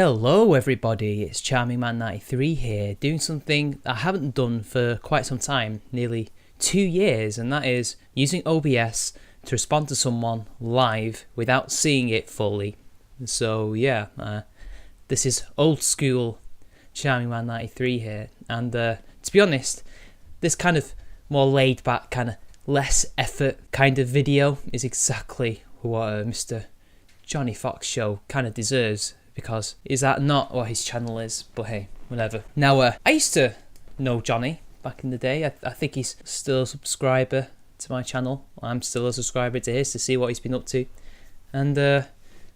Hello everybody, it's Charming Man 93 here, doing something I haven't done for quite some time, nearly 2 years, and that is using OBS to respond to someone live without seeing it fully. So yeah, this is old school Charming Man 93 here, and to be honest, this kind of more laid back, kind of less effort kind of video is exactly what Mr. Johnny Fox show kind of deserves. Because is that not what his channel is? But hey, whatever. Now, I used to know Johnny back in the day. I think he's still a subscriber to my channel. I'm still a subscriber to his to see what he's been up to. And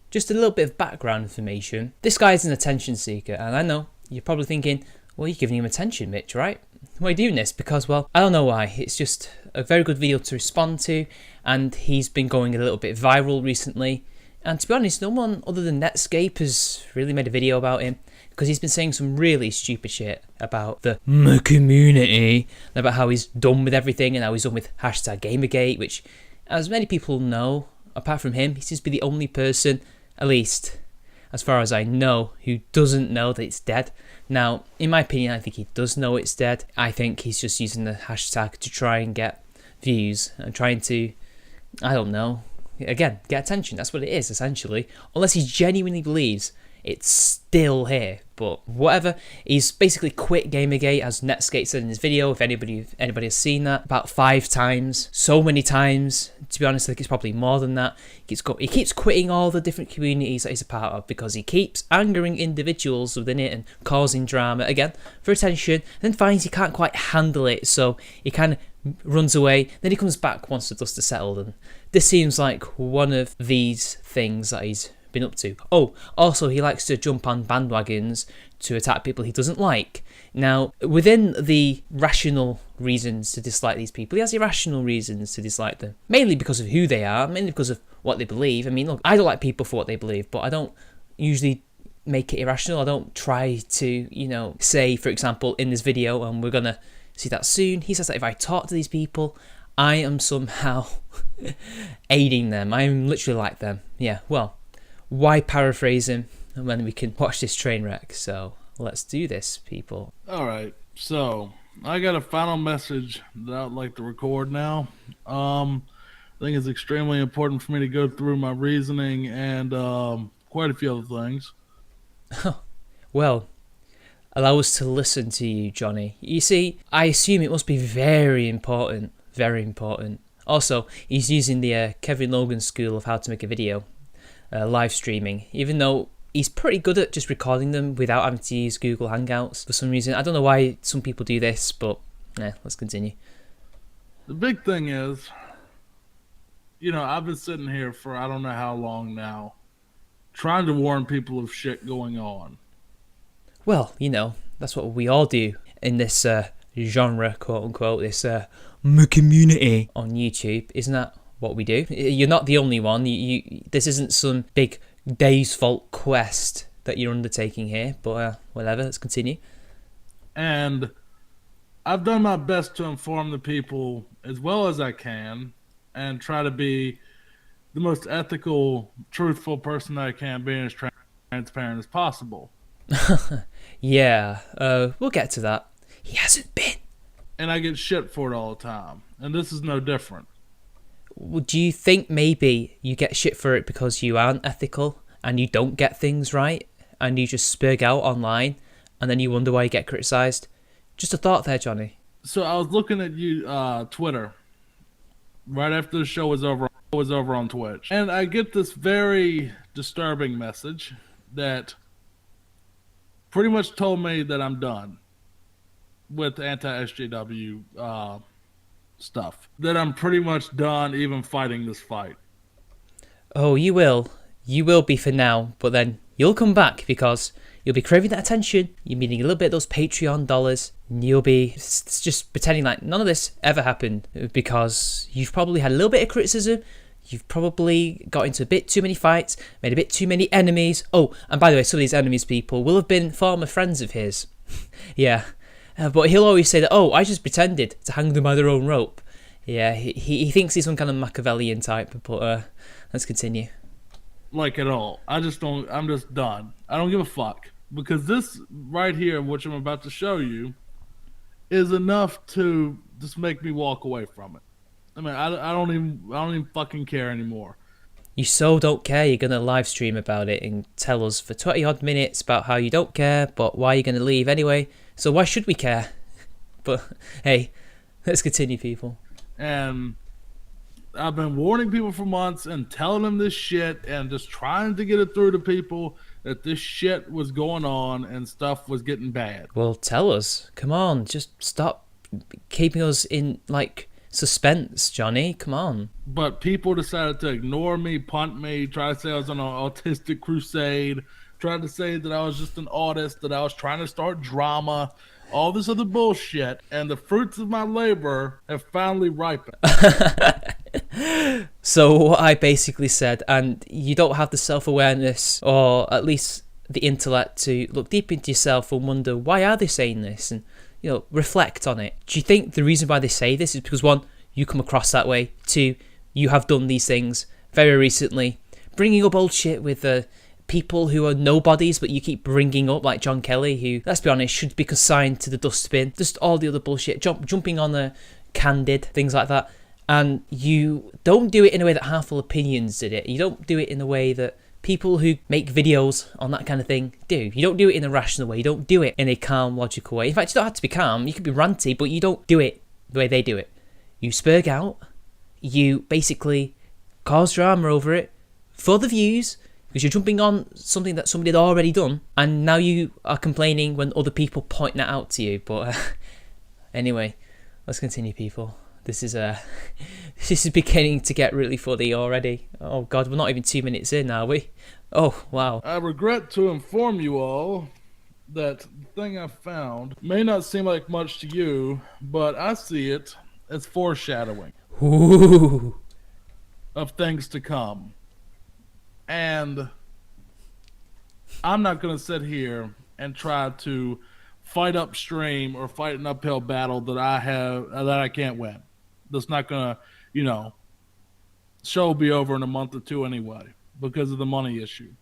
just a little bit of background information. This guy's an attention seeker. And I know you're probably thinking, well, you're giving him attention, Mitch, right? Why are you doing this? Because, well, I don't know why. It's just a very good video to respond to. And he's been going a little bit viral recently. And to be honest, no one other than Netscape has really made a video about him, because he's been saying some really stupid shit about the community, about how he's done with everything and how he's done with hashtag Gamergate, which, as many people know, apart from him, he seems to be the only person, at least as far as I know, who doesn't know that it's dead. Now, in my opinion, I think he does know it's dead. I think he's just using the hashtag to try and get views and trying to, I don't know, again, get attention. That's what it is, essentially. Unless he genuinely believes it's still here. But whatever. He's basically quit Gamergate, as Netscape said in his video, if anybody has seen that, about 5 times. So many times. To be honest, I think it's probably more than that. He keeps quitting all the different communities that he's a part of because he keeps angering individuals within it and causing drama, again, for attention, and then finds he can't quite handle it, so he kind of runs away, then he comes back once the dust has settled, and this seems like one of these things that he's been up to. Oh, also he likes to jump on bandwagons to attack people he doesn't like. Now, within the rational reasons to dislike these people, he has irrational reasons to dislike them, mainly because of who they are, mainly because of what they believe. I mean, look, I don't like people for what they believe, but I don't usually make it irrational. I don't try to, say, for example, in this video, and we're gonna see that soon, he says that if I talk to these people, I am somehow aiding them. I'm literally like them. Yeah, well, why paraphrase him when we can watch this train wreck? So let's do this, people. Alright, so I got a final message that I'd like to record now. I think it's extremely important for me to go through my reasoning and quite a few other things. Well, allow us to listen to you, Johnny. You see, I assume it must be very important. Very important. Also, he's using the Kevin Logan school of how to make a video, live streaming, even though he's pretty good at just recording them without having to use Google Hangouts for some reason. I don't know why some people do this, but let's continue. The big thing is, I've been sitting here for I don't know how long now, trying to warn people of shit going on. Well, that's what we all do in this genre, quote unquote, this community on YouTube. Isn't that what we do? You're not the only one. This isn't some big Days Vault quest that you're undertaking here, but whatever, let's continue. And I've done my best to inform the people as well as I can and try to be the most ethical, truthful person I can be and as transparent as possible. Yeah, we'll get to that. He hasn't been. And I get shit for it all the time. And this is no different. Do you think maybe you get shit for it because you aren't ethical and you don't get things right and you just spurg out online and then you wonder why you get criticised? Just a thought there, Johnny. So I was looking at Twitter right after the show was over on Twitch. And I get this very disturbing message that pretty much told me that I'm done with anti-SJW stuff. That I'm pretty much done even fighting this fight. Oh, you will. You will be for now, but then you'll come back because you'll be craving that attention, you're needing a little bit of those Patreon dollars, and you'll be just pretending like none of this ever happened because you've probably had a little bit of criticism, you've probably got into a bit too many fights, made a bit too many enemies. Oh, and by the way, some of these enemies, people, will have been former friends of his. Yeah. But he'll always say that, oh, I just pretended to hang them by their own rope. Yeah, he thinks he's some kind of Machiavellian type, but let's continue. like at all. I just don't. I'm just done. I don't give a fuck because this right here, which I'm about to show you, is enough to just make me walk away from it. I mean, I don't even fucking care anymore. You so don't care, you're going to live stream about it and tell us for 20 odd minutes about how you don't care, but why you're going to leave anyway. So why should we care? But hey, let's continue, people. And I've been warning people for months and telling them this shit and just trying to get it through to people that this shit was going on and stuff was getting bad. Well, tell us. Come on, just stop keeping us in, like, suspense, Johnny. Come on. But people decided to ignore me, punt me, try to say I was on an autistic crusade, tried to say that I was just an artist, that I was trying to start drama, all this other bullshit, and the fruits of my labor have finally ripened. So what I basically said, and you don't have the self-awareness or at least the intellect to look deep into yourself and wonder, why are they saying this? And, you know, reflect on it. Do you think the reason why they say this is because, one, you come across that way, two, you have done these things very recently, bringing up old shit with people who are nobodies, but you keep bringing up, like John Kelly, who, let's be honest, should be consigned to the dustbin, just all the other bullshit, jumping on the Candid, things like that, and you don't do it in a way that Harmful Opinions did it. You don't do it in a way that people who make videos on that kind of thing do. You don't do it in a rational way. You don't do it in a calm, logical way. In fact, you don't have to be calm. You can be ranty, but you don't do it the way they do it. You spurg out. You basically cause drama over it for the views because you're jumping on something that somebody had already done, and now you are complaining when other people point that out to you. But anyway, let's continue, people. This is beginning to get really funny already. Oh God, we're not even 2 minutes in, are we? Oh, wow. I regret to inform you all that the thing I found may not seem like much to you, but I see it as foreshadowing Ooh. of things to come. And I'm not going to sit here and try to fight upstream or fight an uphill battle that I can't win. That's not going to, show will be over in a month or two anyway because of the money issue.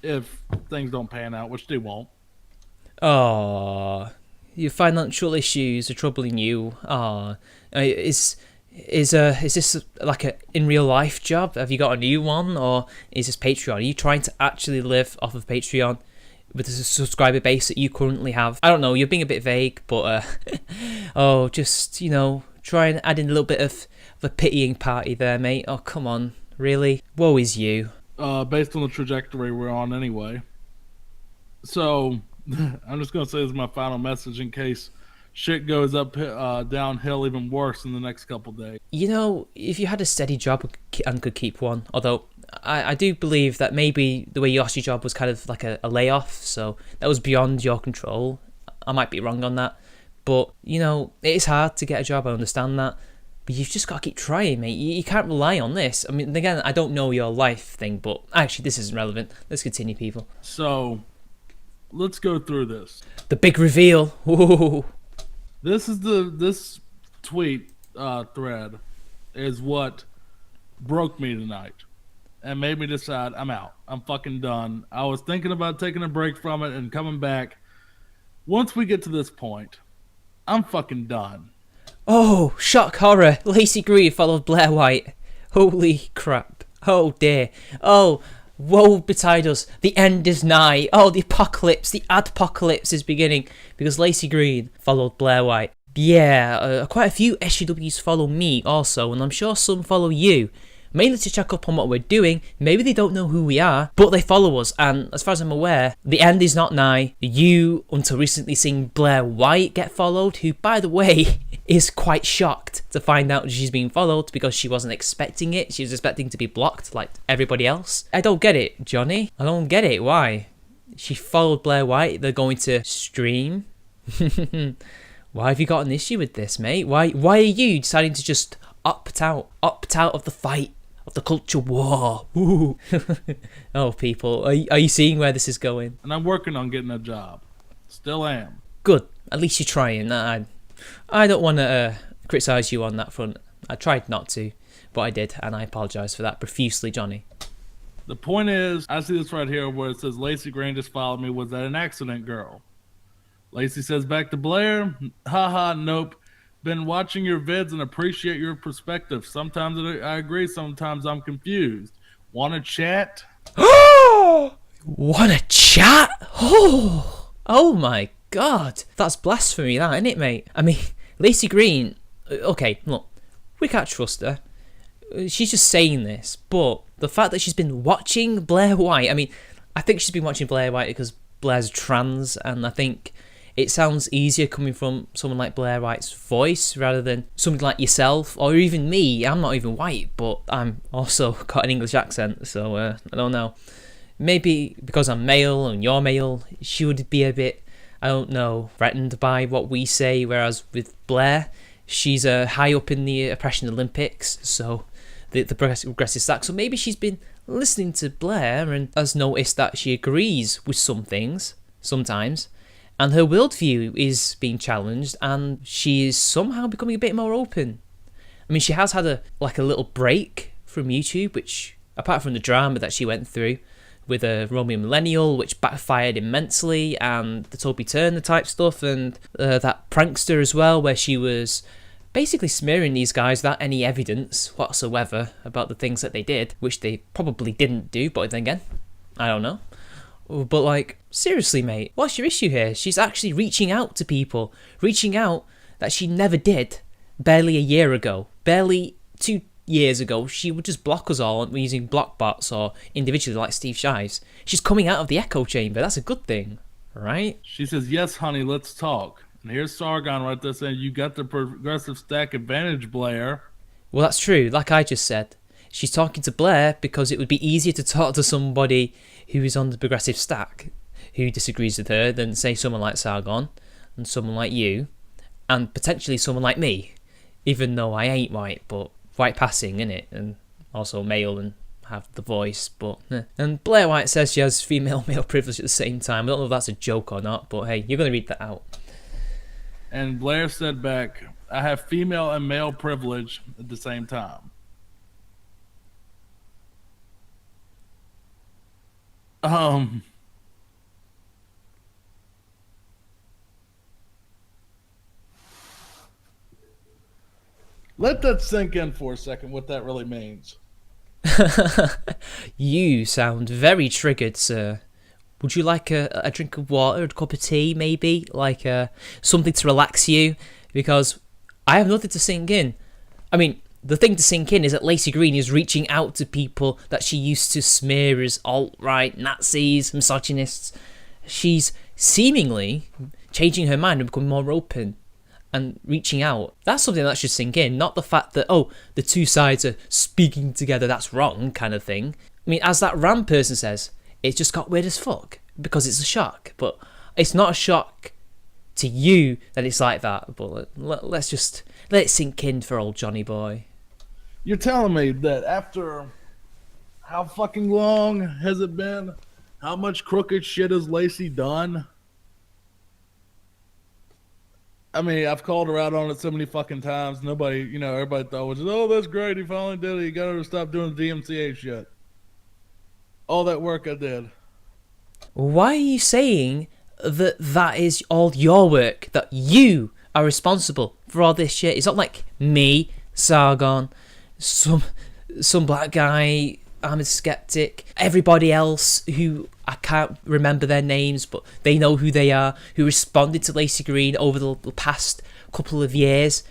If things don't pan out, which they won't. Oh, your financial issues are troubling you. Oh, is this like a in real life job? Have you got a new one, or is this Patreon? Are you trying to actually live off of Patreon with the subscriber base that you currently have? I don't know. You're being a bit vague, but just try and add in a little bit of a pitying party there, mate. Oh, come on, really? Woe is you. Based on the trajectory we're on anyway. So I'm just gonna say this is my final message in case shit goes up downhill even worse in the next couple days. If you had a steady job and could keep one, although I do believe that maybe the way you lost your job was kind of like a layoff, so that was beyond your control. I might be wrong on that, but it is hard to get a job. I understand that, but you've just got to keep trying, mate. You can't rely on this. I mean, again, I don't know your life thing, but actually this isn't relevant. Let's continue, people. So let's go through this. The big reveal. Ooh. This tweet thread is what broke me tonight and made me decide I'm out. I'm fucking done. I was thinking about taking a break from it and coming back. Once we get to this point, I'm fucking done. Oh, shock horror. Laci Green followed Blair White. Holy crap. Oh dear. Oh, woe betide us. The end is nigh. Oh, the apocalypse. The adpocalypse is beginning because Laci Green followed Blair White. Yeah, quite a few SUWs follow me also, and I'm sure some follow you. Mainly to check up on what we're doing. Maybe they don't know who we are, but they follow us, and as far as I'm aware, the end is not nigh. You, until recently, seen Blair White get followed, who, by the way, is quite shocked to find out she's being followed because she wasn't expecting it. She was expecting to be blocked like everybody else. I don't get it, Johnny. I don't get it. Why? She followed Blair White. They're going to stream. Why have you got an issue with this, mate? Why are you deciding to just opt out of the fight? Of the culture war. Ooh. Oh, people, are you seeing where this is going? And I'm working on getting a job. Still am. Good. At least you're trying. I don't want to criticise you on that front. I tried not to, but I did, and I apologise for that profusely, Johnny. The point is, I see this right here where it says Laci Green just followed me. Was that an accident, girl? Laci says back to Blair, haha, nope. Been watching your vids and appreciate your perspective. Sometimes I agree, sometimes I'm confused. Want to chat? What a chat! Oh my god. That's blasphemy, that, isn't it, mate? I mean, Laci Green, okay, look, we can't trust her. She's just saying this, but the fact that she's been watching Blair White, I mean, I think she's been watching Blair White because Blair's trans, and I think it sounds easier coming from someone like Blair White's voice rather than somebody like yourself, or even me. I'm not even white, but I'm also got an English accent, so I don't know. Maybe because I'm male and you're male, she would be a bit, I don't know, threatened by what we say, whereas with Blair, she's high up in the oppression Olympics, so the progressive stack. So maybe she's been listening to Blair and has noticed that she agrees with some things sometimes, and her worldview is being challenged, and she is somehow becoming a bit more open. I mean, she has had a little break from YouTube, which, apart from the drama that she went through with a Romeo Millennial, which backfired immensely, and the Toby Turner type stuff, and that prankster as well, where she was basically smearing these guys without any evidence whatsoever about the things that they did, which they probably didn't do, but then again, I don't know. But like, seriously, mate, what's your issue here? She's actually reaching out to people, reaching out that she never did barely a year ago, barely 2 years ago. She would just block us all using block bots or individually like Steve Shives. She's coming out of the echo chamber. That's a good thing, right? She says, yes, honey, let's talk. And here's Sargon right there saying, you got the progressive stack advantage, Blair. Well, that's true. Like I just said, she's talking to Blair because it would be easier to talk to somebody who is on the progressive stack, who disagrees with her, than say someone like Sargon and someone like you, and potentially someone like me, even though I ain't white, but white passing, innit, and also male and have the voice, but and Blair White says she has female male privilege at the same time. I don't know if that's a joke or not, but hey, you're gonna read that out. And Blair said back, I have female and male privilege at the same time. Let that sink in for a second, what that really means. You sound very triggered, sir. Would you like a drink of water, a cup of tea, maybe? Like something to relax you? Because I have nothing to sink in. I mean, the thing to sink in is that Laci Green is reaching out to people that she used to smear as alt-right, Nazis, misogynists. She's seemingly changing her mind and becoming more open and reaching out. That's something that should sink in, not the fact that, oh, the two sides are speaking together, that's wrong, kind of thing. I mean, as that Ram person says, it's just got weird as fuck because it's a shock. But it's not a shock to you that it's like that. But let's just let it sink in for old Johnny boy. You're telling me that after how fucking long has it been? How much crooked shit has Laci done? I mean, I've called her out on it so many fucking times. Nobody, everybody thought was, oh, that's great. He finally did it. You got her to stop doing the DMCA shit. All that work I did. Why are you saying that is all your work? That you are responsible for all this shit? It's not like me, Sargon, some black guy, I'm a skeptic, everybody else who I can't remember their names, but they know who they are, who responded to Laci Green over the past couple of years.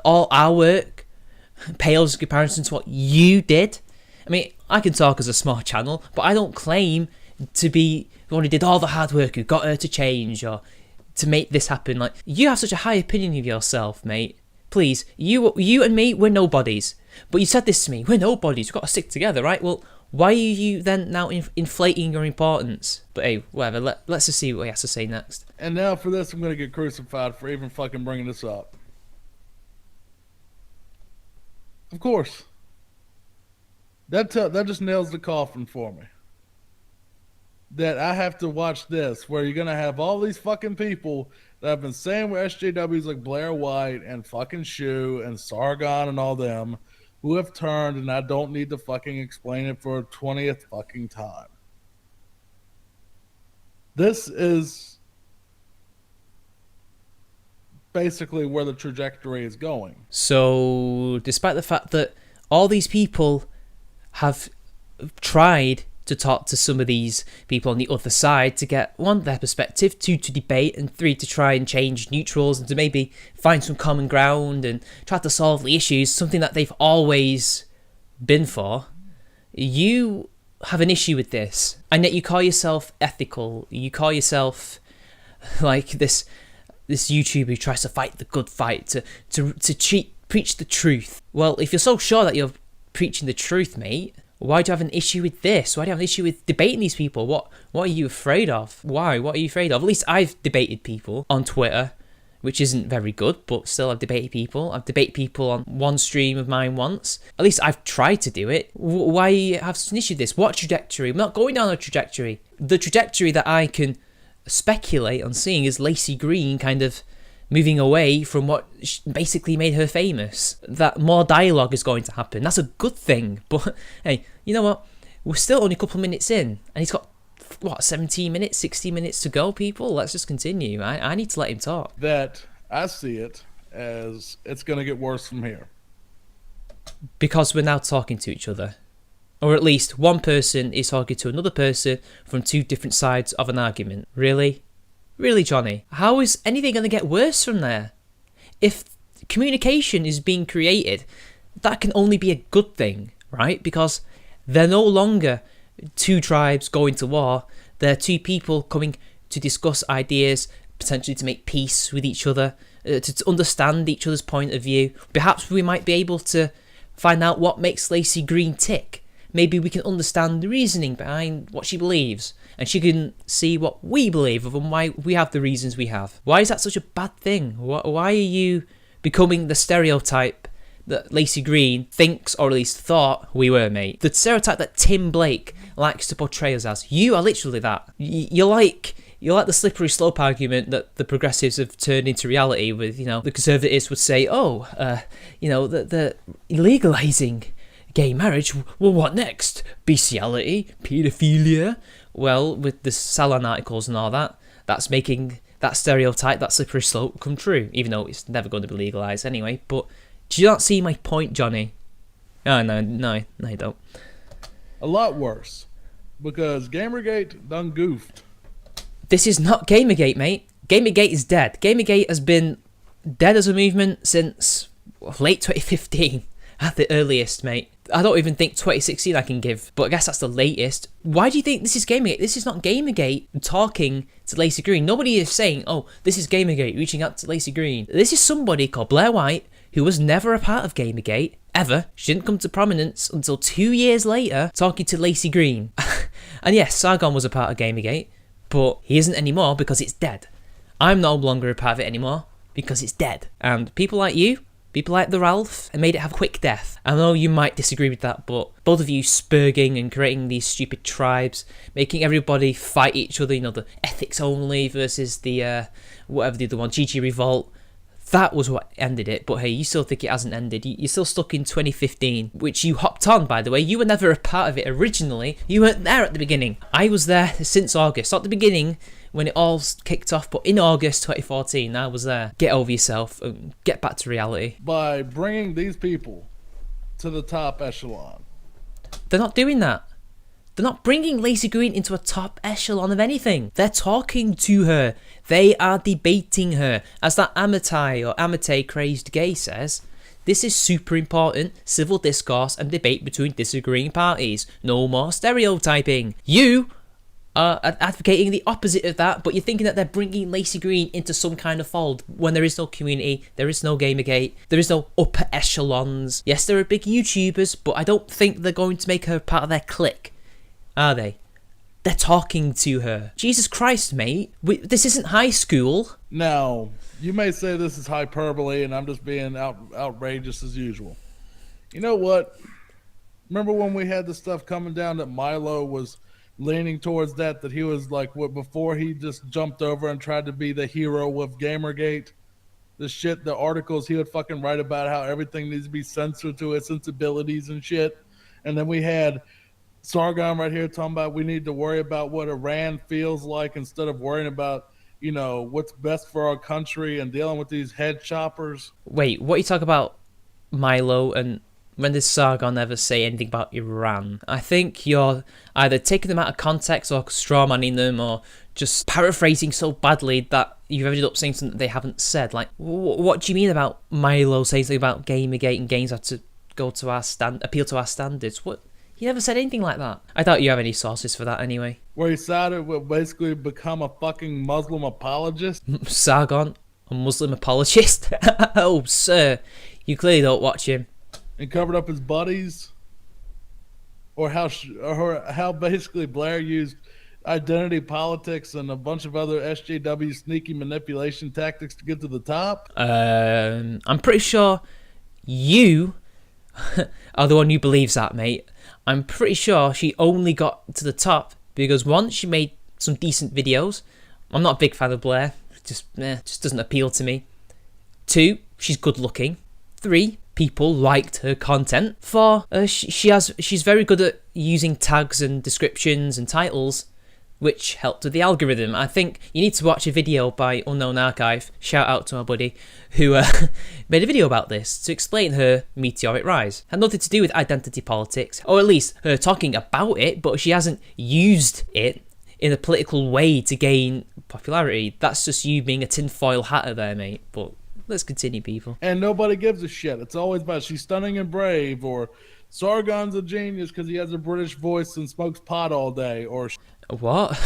All our work pales in comparison to what you did. I mean, I can talk as a small channel, but I don't claim to be the one who did all the hard work, who got her to change or to make this happen. Like, you have such a high opinion of yourself, mate. Please, you and me, we're nobodies. But you said this to me, we're nobodies, we've got to stick together, right? Well, why are you then now inflating your importance? But hey, whatever, let's just see what he has to say next. And now for this, I'm going to get crucified for even fucking bringing this up. Of course. That just nails the coffin for me. That I have to watch this, where you're going to have all these fucking people that have been saying we're SJWs like Blair White and fucking Shu and Sargon and all them, who have turned, and I don't need to fucking explain it for a 20th fucking time. This is basically where the trajectory is going. So, despite the fact that all these people have tried to talk to some of these people on the other side to get, one, their perspective, two, to debate, and three, to try and change neutrals and to maybe find some common ground and try to solve the issues, something that they've always been for, you have an issue with this. And yet you call yourself ethical. You call yourself like this YouTuber who tries to fight the good fight, to preach the truth. Well, if you're so sure that you're preaching the truth, mate, why do you have an issue with this? Why do you have an issue with debating these people? What are you afraid of? Why? What are you afraid of? At least I've debated people on Twitter, which isn't very good, but still I've debated people. I've debated people on one stream of mine once. At least I've tried to do it. Why have such an issue with this? What trajectory? I'm not going down a trajectory. The trajectory that I can speculate on seeing is Laci Green kind of moving away from what basically made her famous. That more dialogue is going to happen. That's a good thing. But hey, you know what? We're still only a couple of minutes in, and he's got, 17 minutes, 60 minutes to go, people? Let's just continue. I need to let him talk. That I see it as it's going to get worse from here. Because we're now talking to each other. Or at least one person is talking to another person from two different sides of an argument. Really? Really, Johnny? How is anything going to get worse from there? If communication is being created, that can only be a good thing, right? Because they're no longer two tribes going to war. They're two people coming to discuss ideas, potentially to make peace with each other, to understand each other's point of view. Perhaps we might be able to find out what makes Laci Green tick. Maybe we can understand the reasoning behind what she believes, and she can see what we believe of and why we have the reasons we have. Why is that such a bad thing? Why are you becoming the stereotype that Laci Green thinks, or at least thought, we were, mate? The stereotype that Tim Blake likes to portray us as. You are literally that. You're like the slippery slope argument that the progressives have turned into reality with, the conservatives would say, the legalising gay marriage, well, what next? Bestiality? Paedophilia? Well, with the Salon articles and all that, that's making that stereotype, that slippery slope, come true, even though it's never going to be legalised anyway. But do you not see my point, Johnny? Oh, no, you don't. A lot worse, because Gamergate done goofed. This is not Gamergate, mate. Gamergate is dead. Gamergate has been dead as a movement since late 2015. At the earliest, mate. I don't even think 2016 I can give, but I guess that's the latest. Why do you think this is Gamergate? This is not Gamergate talking to Laci Green. Nobody is saying, oh, this is Gamergate reaching out to Laci Green. This is somebody called Blair White, who was never a part of Gamergate, ever. She didn't come to prominence until 2 years later, talking to Laci Green. And yes, Sargon was a part of Gamergate, but he isn't anymore because it's dead. I'm no longer a part of it anymore because it's dead. And people like you, people like the Ralph, and made it have a quick death. I know you might disagree with that, but both of you spurging and creating these stupid tribes, making everybody fight each other, the ethics only versus the, whatever the other one, GG Revolt, that was what ended it. But hey, you still think it hasn't ended. You're still stuck in 2015, which you hopped on, by the way. You were never a part of it originally. You weren't there at the beginning. I was there since August, not the beginning, when it all kicked off, but in August 2014, I was there. Get over yourself and get back to reality. By bringing these people to the top echelon. They're not doing that. They're not bringing Laci Green into a top echelon of anything. They're talking to her. They are debating her. As that Amate or Amate Crazed Gay says, this is super important civil discourse and debate between disagreeing parties. No more stereotyping. You are advocating the opposite of that, but you're thinking that they're bringing Laci Green into some kind of fold when there is no community, there is no Gamergate, there is no upper echelons. Yes, there are big YouTubers, but I don't think they're going to make her part of their clique, are they? They're talking to her. Jesus Christ, mate. This isn't high school. Now, you may say this is hyperbole and I'm just being outrageous as usual. You know what? Remember when we had the stuff coming down that Milo was leaning towards that he was like, before he just jumped over and tried to be the hero of Gamergate? the articles he would fucking write about how everything needs to be censored to its sensibilities and shit. And then we had Sargon right here talking about we need to worry about what Iran feels like instead of worrying about, what's best for our country and dealing with these head choppers. Wait, what you talk about Milo, and when did Sargon ever say anything about Iran? I think you're either taking them out of context or strawmanning them or just paraphrasing so badly that you've ended up saying something that they haven't said. Like, what do you mean about Milo saying something about Gamergate and games have to go to appeal to our standards? What? He never said anything like that. I doubt you have any sources for that anyway. Where he decided to basically become a fucking Muslim apologist. Sargon, a Muslim apologist? Oh, sir, you clearly don't watch him. And covered up his buddies. Or how basically Blair used identity politics and a bunch of other SJW sneaky manipulation tactics to get to the top. I'm pretty sure you are the one who believes that, mate. I'm pretty sure she only got to the top because, one, she made some decent videos. I'm not a big fan of Blair. Just doesn't appeal to me. 2, she's good looking. 3, people liked her content. 4, she's very good at using tags and descriptions and titles, which helped with the algorithm. I think you need to watch a video by Unknown Archive, shout out to my buddy, who made a video about this to explain her meteoric rise. Had nothing to do with identity politics, or at least her talking about it, but she hasn't used it in a political way to gain popularity. That's just you being a tinfoil hatter there, mate. But let's continue, people. And nobody gives a shit. It's always about she's stunning and brave, or Sargon's a genius because he has a British voice and smokes pot all day, or what?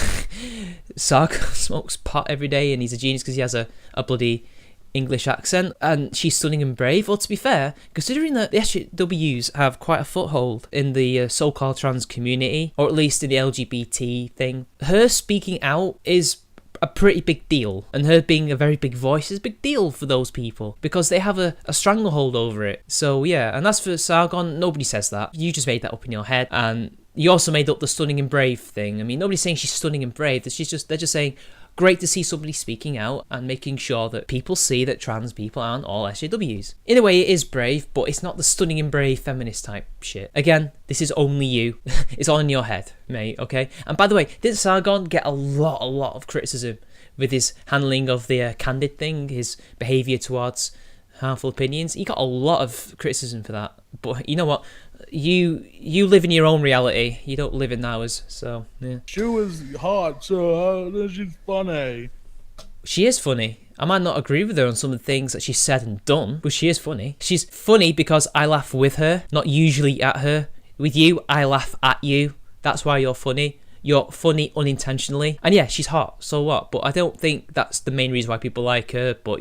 Sargon smokes pot every day and he's a genius because he has a bloody English accent, and she's stunning and brave. Well, to be fair, considering that the SJWs have quite a foothold in the so-called trans community, or at least in the LGBT thing, her speaking out is a pretty big deal, and her being a very big voice is a big deal for those people because they have a stranglehold over it. So yeah, and as for Sargon, nobody says that. You just made that up in your head, and you also made up the stunning and brave thing. I mean, nobody's saying she's stunning and brave. They're just saying great to see somebody speaking out and making sure that people see that trans people aren't all SJWs. In a way, it is brave, but it's not the stunning and brave feminist type shit. Again, this is only you. It's all in your head, mate, okay? And by the way, didn't Sargon get a lot of criticism with his handling of the Candid thing, his behaviour towards harmful opinions? He got a lot of criticism for that. But you know what? You live in your own reality. You don't live in ours, so yeah. She was hot, so she's funny. She is funny. I might not agree with her on some of the things that she said and done, but she is funny. She's funny because I laugh with her, not usually at her. With you, I laugh at you. That's why you're funny. You're funny unintentionally. And yeah, she's hot, so what? But I don't think that's the main reason why people like her. But,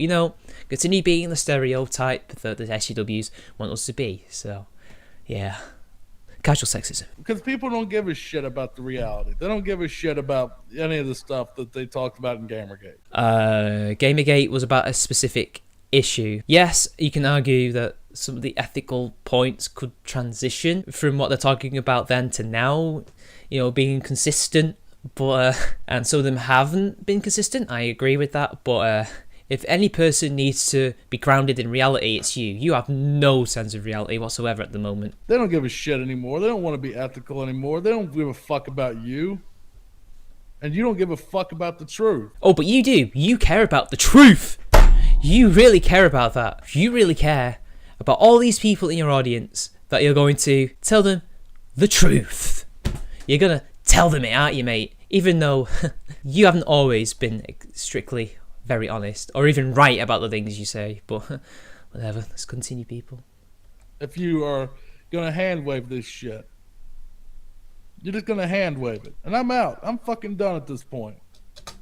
continue being the stereotype that the SJWs want us to be. So, yeah. Casual sexism. Because people don't give a shit about the reality. They don't give a shit about any of the stuff that they talked about in Gamergate. Gamergate was about a specific issue. Yes, you can argue that some of the ethical points could transition from what they're talking about then to now, being consistent, but and some of them haven't been consistent. I agree with that, but if any person needs to be grounded in reality, it's you. You have no sense of reality whatsoever at the moment. They don't give a shit anymore. They don't want to be ethical anymore. They don't give a fuck about you. And you don't give a fuck about the truth. Oh, but you do. You care about the truth. You really care about that. You really care about all these people in your audience that you're going to tell them the truth. You're going to tell them it, aren't you, mate? Even though you haven't always been strictly very honest or even right about the things you say. But whatever, let's continue, people. If you are going to hand wave this shit, you're just going to hand wave it. And I'm out. I'm fucking done at this point.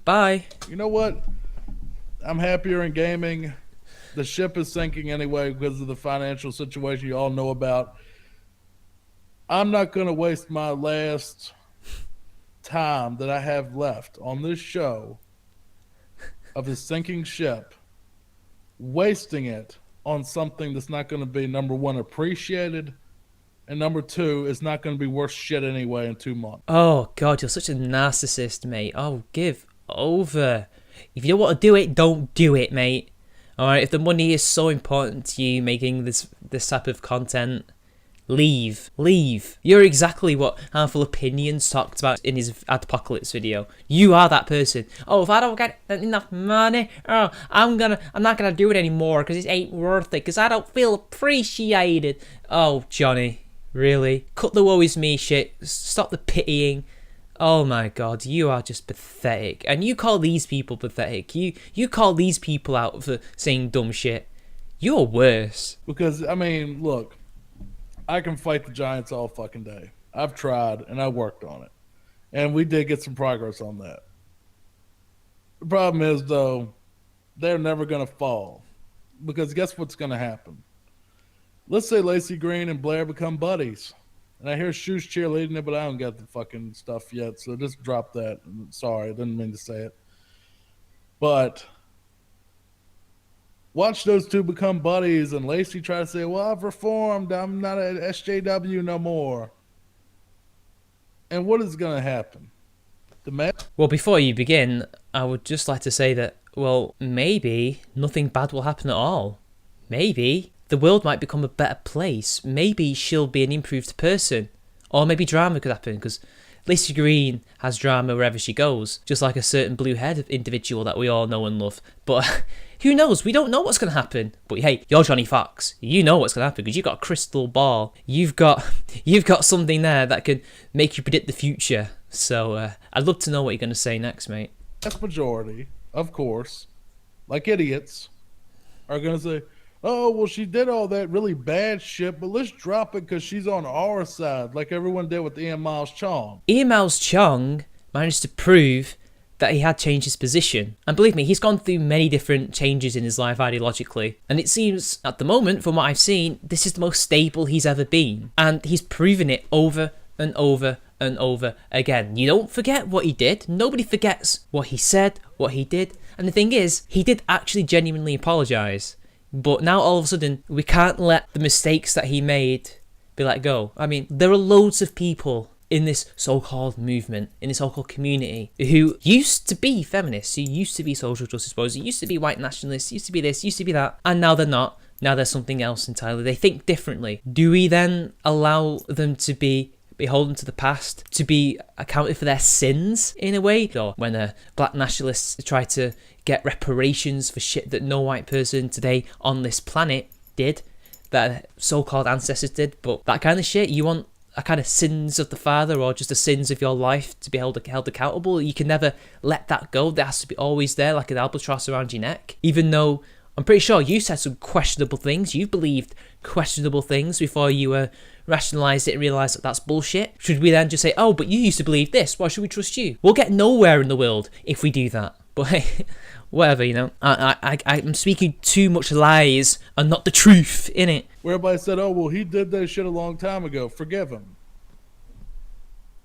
Bye. You know what? I'm happier in gaming. The ship is sinking anyway because of the financial situation you all know about. I'm not going to waste my last time that I have left on this show of a sinking ship, wasting it on something that's not going to be, number one, appreciated, and number two, it's not going to be worth shit anyway in 2 months. Oh, God, you're such a narcissist, mate. Oh, give over. If you don't want to do it, don't do it, mate. Alright, if the money is so important to you making this type of content, leave. You're exactly what Harmful Opinions talked about in his Adpocalypse video. You are that person. Oh, if I don't get enough money, oh, I'm not gonna do it anymore because it ain't worth it because I don't feel appreciated. Oh, Johnny, really? Cut the woe is me shit. Stop the pitying. Oh my god, you are just pathetic. And you call these people pathetic. You call these people out for saying dumb shit. You're worse. Because, I mean, look, I can fight the Giants all fucking day. I've tried, and I worked on it. And we did get some progress on that. The problem is, though, they're never going to fall. Because guess what's going to happen? Let's say Laci Green and Blair become buddies. And I hear Shoes cheerleading it, but I don't get the fucking stuff yet, so just drop that. Sorry, I didn't mean to say it. But watch those two become buddies, and Laci try to say, well, I've reformed. I'm not at SJW no more. And what is going to happen? Well, before you begin, I would just like to say that, well, maybe nothing bad will happen at all. Maybe the world might become a better place. Maybe she'll be an improved person. Or maybe drama could happen, because Laci Green has drama wherever she goes, just like a certain blue-haired individual that we all know and love. But who knows? We don't know what's going to happen. But hey, you're Johnny Fox. You know what's going to happen, because you've got a crystal ball. You've got something there that can make you predict the future. So I'd love to know what you're going to say next, mate. Vast majority, of course, like idiots, are going to say, oh, well, she did all that really bad shit, but let's drop it because she's on our side, like everyone did with Ian Miles Chong. Ian Miles Chong managed to prove that he had changed his position. And believe me, he's gone through many different changes in his life ideologically. And it seems, at the moment, from what I've seen, this is the most stable he's ever been. And he's proven it over and over and over again. You don't forget what he did. Nobody forgets what he said, what he did. And the thing is, he did actually genuinely apologise. But now all of a sudden, we can't let the mistakes that he made be let go. I mean, there are loads of people in this so-called movement, in this so-called community, who used to be feminists, who used to be social justice warriors, who used to be white nationalists, used to be this, used to be that, and now they're not. Now they're something else entirely. They think differently. Do we then allow them to be beholden to the past, to be accounted for their sins in a way? Or when black nationalists try to get reparations for shit that no white person today on this planet did, that so-called ancestors did, but that kind of shit, you want a kind of sins of the father or just the sins of your life to be held accountable. You can never let that go. That has to be always there, like an albatross around your neck. Even though I'm pretty sure you said some questionable things, you believed questionable things before you rationalised it and realised that that's bullshit. Should we then just say, oh, but you used to believe this, why should we trust you? We'll get nowhere in the world if we do that. But hey, whatever, you know. I'm speaking too much lies and not the truth, innit? Where everybody said, oh, well, he did that shit a long time ago. Forgive him.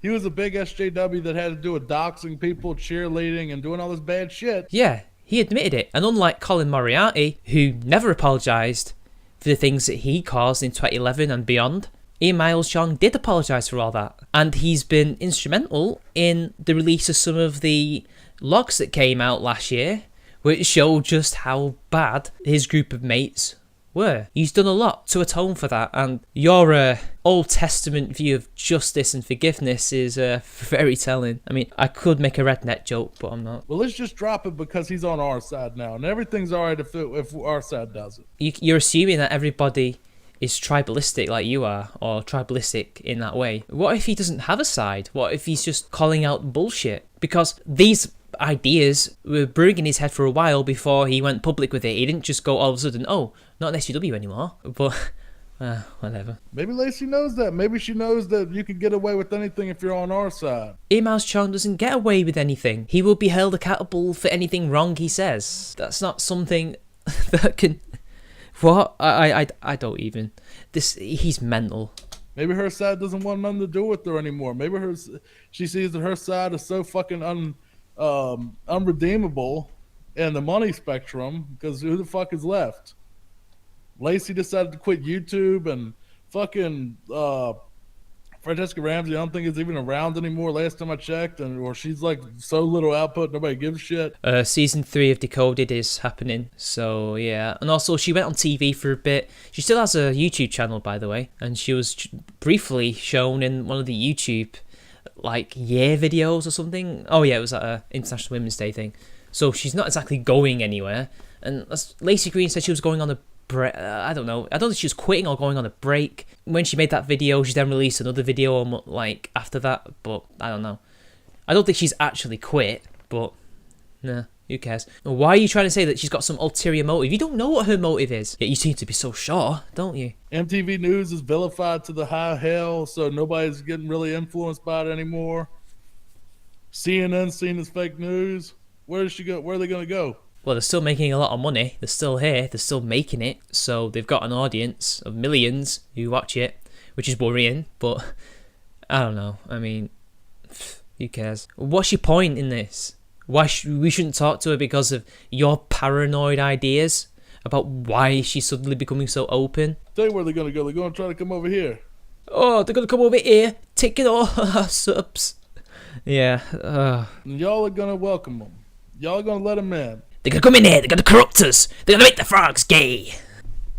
He was a big SJW that had to do with doxing people, cheerleading, and doing all this bad shit. Yeah, he admitted it. And unlike Colin Moriarty, who never apologised for the things that he caused in 2011 and beyond, Ian Miles Chong did apologise for all that. And he's been instrumental in the release of some of the logs that came out last year, which showed just how bad his group of mates were. He's done a lot to atone for that, and your Old Testament view of justice and forgiveness is very telling. I mean, I could make a redneck joke, but I'm not. Well, let's just drop it because he's on our side now, and everything's alright if our side does it. You're assuming that everybody is tribalistic like you are, or tribalistic in that way. What if he doesn't have a side? What if he's just calling out bullshit? Because these ideas were brewing in his head for a while before he went public with it. He didn't just go all of a sudden, oh, not an SUW anymore. But whatever. Maybe Laci knows that. Maybe she knows that you can get away with anything if you're on our side. Ian Miles Chong doesn't get away with anything. He will be held accountable for anything wrong he says. That's not something that can... What? I don't even... He's mental. Maybe her side doesn't want nothing to do with her anymore. Maybe she sees that her side is so fucking unredeemable in the money spectrum, because who the fuck is left? Laci decided to quit YouTube and fucking Francesca Ramsey, I don't think is even around anymore. Last time I checked, or she's like so little output, nobody gives a shit. Season 3 of Decoded is happening, so yeah. And also, she went on TV for a bit. She still has a YouTube channel, by the way, and she was briefly shown in one of the YouTube like year videos or something. Oh yeah, it was at a International Women's Day thing. So she's not exactly going anywhere. And Laci Green said she was going on a break. I don't know. I don't think she was quitting or going on a break. When she made that video, she then released another video like after that. But I don't know. I don't think she's actually quit. But nah, who cares? Why are you trying to say that she's got some ulterior motive? You don't know what her motive is. Yet you seem to be so sure, don't you? MTV News is vilified to the high hell, so nobody's getting really influenced by it anymore. CNN seen as fake news. Where does she go? Where are they going to go? Well, they're still making a lot of money. They're still here. They're still making it. So they've got an audience of millions who watch it, which is worrying. But I don't know. I mean, who cares? What's your point in this? Why we shouldn't talk to her because of your paranoid ideas about why she's suddenly becoming so open? Tell you where they're going to go. They're going to try to come over here. Oh, they're going to come over here, take it all, subs. Yeah. And y'all are going to welcome them. Y'all are going to let them in. They're going to come in here, they're going to corrupt us, they're going to make the frogs gay.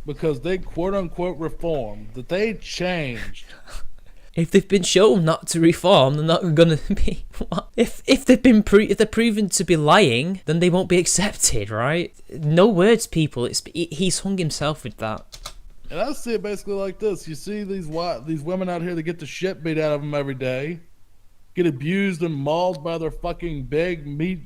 Because they quote-unquote reformed, that they changed. If they've been shown not to reform, they're not going to be... What? If they're proven to be lying, then they won't be accepted, right? No words, people. He's hung himself with that. And I see it basically like this. You see these women out here that get the shit beat out of them every day, get abused and mauled by their fucking big meat,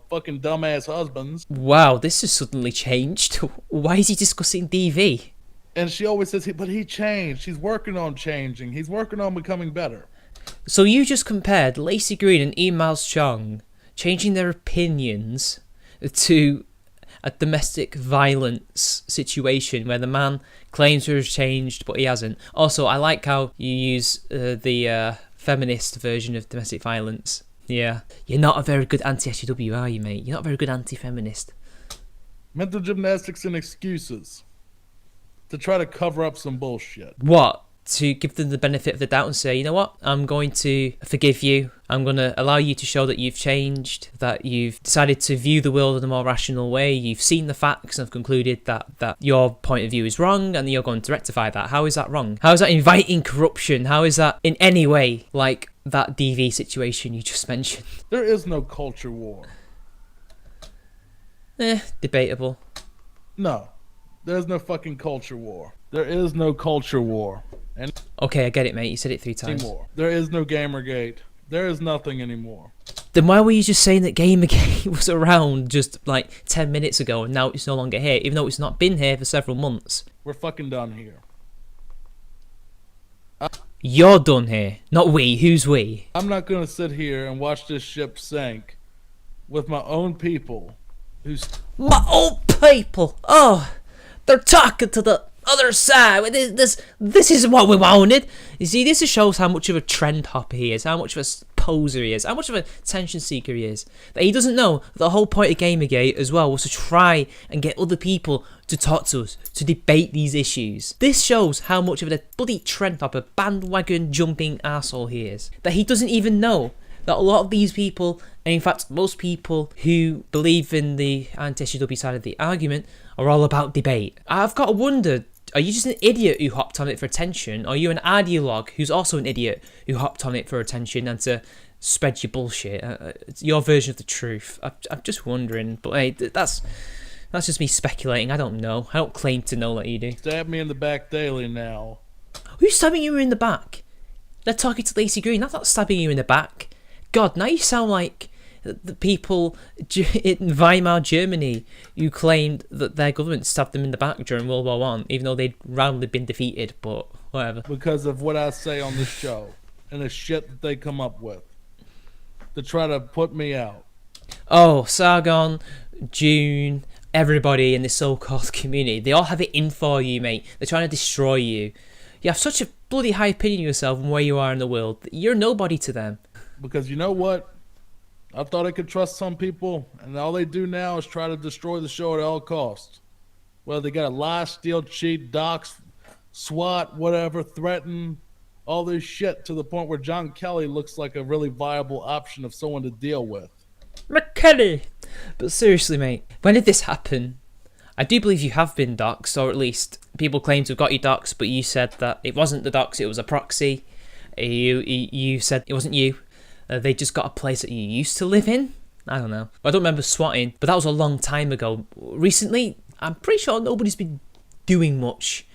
fucking dumbass husbands. Wow, this has suddenly changed. Why is he discussing DV? And she always says, but he changed. He's working on changing. He's working on becoming better. So you just compared Laci Green and Miles Chong changing their opinions to a domestic violence situation where the man claims to have changed, but he hasn't. Also, I like how you use the feminist version of domestic violence. Yeah. You're not a very good anti-SJW, are you, mate? You're not a very good anti-feminist. Mental gymnastics and excuses to try to cover up some bullshit. What? To give them the benefit of the doubt and say, you know what? I'm going to forgive you. I'm going to allow you to show that you've changed, that you've decided to view the world in a more rational way. You've seen the facts and have concluded that your point of view is wrong and you're going to rectify that. How is that wrong? How is that inviting corruption? How is that in any way like that DV situation you just mentioned? There is no culture war. Debatable. No. There's no fucking culture war. There is no culture war. And okay, I get it, mate. You said it 3 times. Anymore. There is no Gamergate. There is nothing anymore. Then why were you just saying that Gamergate was around just like 10 minutes ago and now it's no longer here, even though it's not been here for several months? We're fucking done here. You're done here, not we. Who's we? I'm not going to sit here and watch this ship sink with my own people. My own people? Oh, they're talking to the other side. This is what we wanted. You see, this shows how much of a trend hopper he is, how much of a poser he is, how much of a attention seeker he is. That he doesn't know the whole point of Gamergate as well was to try and get other people to talk to us, to debate these issues. This shows how much of a bloody trend hopper, bandwagon jumping arsehole he is. That he doesn't even know that a lot of these people, and in fact most people who believe in the anti-SJW side of the argument, are all about debate. I've got to wonder, are you just an idiot who hopped on it for attention? Or are you an ideologue who's also an idiot who hopped on it for attention and to spread your bullshit? It's your version of the truth. I'm just wondering. But hey, that's just me speculating. I don't know. I don't claim to know like you do. Stab me in the back daily now. Who's stabbing you in the back? They're talking to Laci Green. That's not stabbing you in the back. God, now you sound like the people in Weimar Germany who claimed that their government stabbed them in the back during World War I, even though they'd roundly been defeated, but whatever. Because of what I say on this show and the shit that they come up with to try to put me out. Oh, Sargon, June, everybody in this so-called community, they all have it in for you, mate. They're trying to destroy you. You have such a bloody high opinion of yourself and where you are in the world. You're nobody to them. Because you know what? I thought I could trust some people, and all they do now is try to destroy the show at all costs. Well, they got to lie, steal, cheat, dox, SWAT, whatever, threaten, all this shit to the point where John Kelly looks like a really viable option of someone to deal with. McKelly! But seriously, mate, when did this happen? I do believe you have been doxxed, or at least people claim to have got you doxxed, but you said that it wasn't the dox, it was a proxy. You said it wasn't you. They just got a place that you used to live in? I don't know. I don't remember swatting, but that was a long time ago. Recently, I'm pretty sure nobody's been doing much.